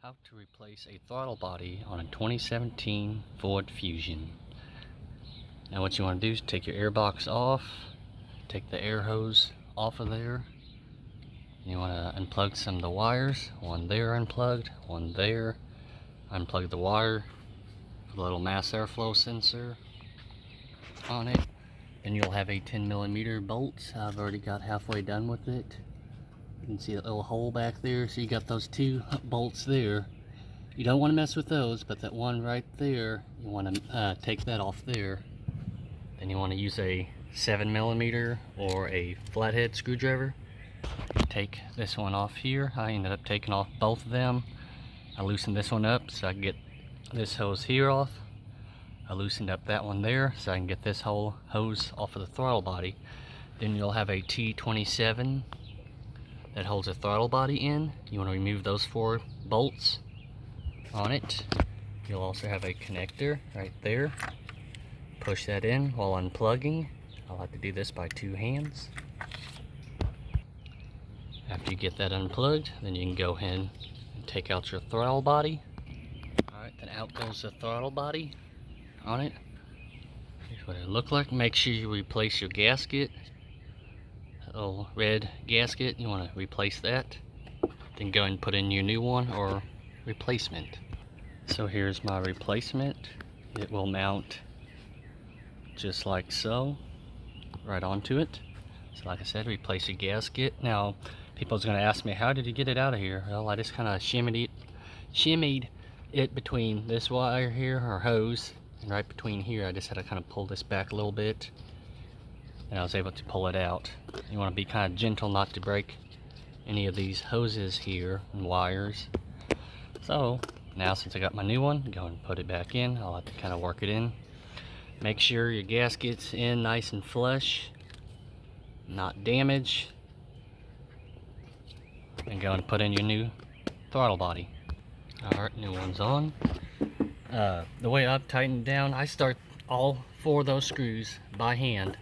How to replace a throttle body on a 2017 Ford Fusion. Now what you want to do is take your air box off, take the air hose off of there. You want to unplug some of the wires, one there unplugged, one there. Unplug the wire for the little mass airflow sensor on it. Then you'll have a 10mm bolt. I've already got halfway done with it. You can see a little hole back there, so you got those two bolts there. You don't want to mess with those, but that one right there, you want to take that off there. Then you want to use a 7mm or a flathead screwdriver. Take this one off here. I ended up taking off both of them. I loosened this one up so I can get this hose here off. I loosened up that one there so I can get this whole hose off of the throttle body. Then you'll have a T27 that holds a throttle body in. You want to remove those 4 bolts on it. You'll also have a connector right there. Push that in while unplugging. I'll have to do this by 2 hands. After you get that unplugged, then you can go ahead and take out your throttle body. Alright, then out goes the throttle body on it. Here's what it looks like. Make sure you replace your gasket. Little red gasket, you want to replace that. Then go and put in your new one or replacement. So here's my replacement. It will mount just like so, right onto it. So like I said, replace your gasket. Now, people's going to ask me, how did you get it out of here? Well, I just kind of shimmied it between this wire here, or hose, and right between here. I just had to kind of pull this back a little bit, and I was able to pull it out. You want to be kind of gentle not to break any of these hoses here and wires. So now, since I got my new one, go and put it back in. I'll have to kind of work it in. Make sure your gasket's in nice and flush, not damaged. And go and put in your new throttle body. Alright, new one's on. The way I've tightened down, I start all 4 of those screws by hand,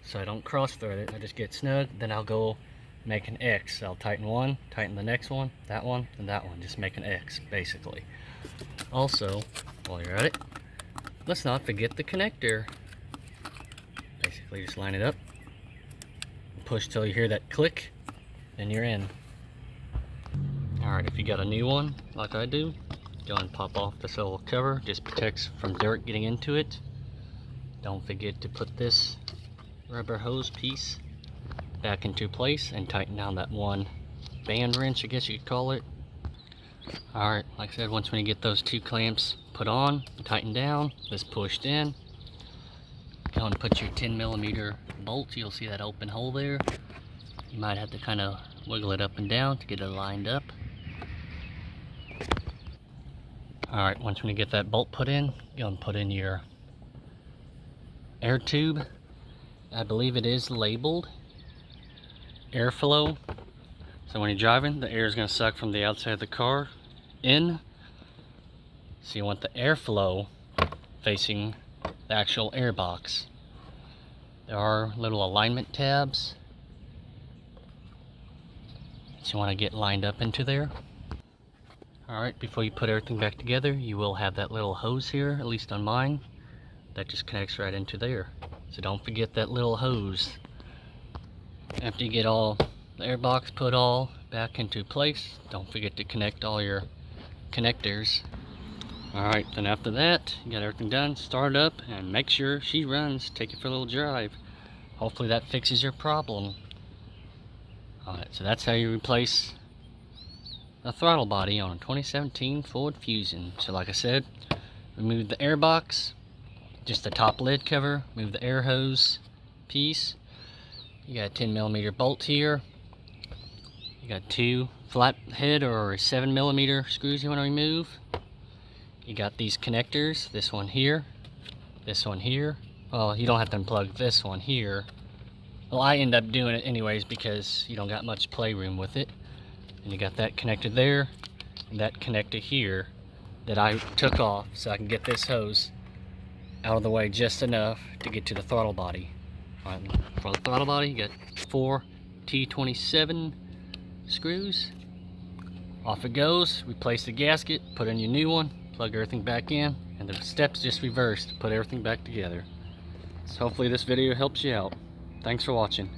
so I don't cross thread it. I just get snug, then I'll go make an X. I'll tighten one, tighten the next one, and that one. Just make an X, basically. Also, while you're at it, let's not forget the connector. Basically, just line it up, push till you hear that click, then you're in. Alright, if you got a new one, like I do, go and pop off this little cover. Just protects from dirt getting into it. Don't forget to put this rubber hose piece back into place and tighten down that one band wrench, I guess you could call it. Alright, like I said, once when you get those 2 clamps put on, tighten down, this pushed in, go and put your 10mm bolt. You'll see that open hole there. You might have to kind of wiggle it up and down to get it lined up. Alright, once when you get that bolt put in, go and put in your air tube. I believe it is labeled airflow. So when you're driving, the air is going to suck from the outside of the car in. So you want the airflow facing the actual air box. There are little alignment tabs that you want to get lined up into there. Alright, before you put everything back together, you will have that little hose here, at least on mine, that just connects right into there. So don't forget that little hose. After you get all the air box put all back into place, don't forget to connect all your connectors. Alright, then after that, you got everything done, start it up, and make sure she runs. Take it for a little drive. Hopefully that fixes your problem. Alright, so that's how you replace a throttle body on a 2017 Ford Fusion. So like I said, remove the air box, just the top lid cover, move the air hose piece. You got a 10mm bolt here. You got 2 flathead or 7mm screws you want to remove. You got these connectors, this one here, this one here. Well, you don't have to unplug this one here. Well, I end up doing it anyways because you don't got much playroom with it. And you got that connected there, and that connector here that I took off so I can get this hose out of the way just enough to get to the throttle body. Alright, for the throttle body, you got 4 T27 screws. Off it goes, replace the gasket, put in your new one, plug everything back in, and the steps just reversed, put everything back together. So hopefully this video helps you out. Thanks for watching.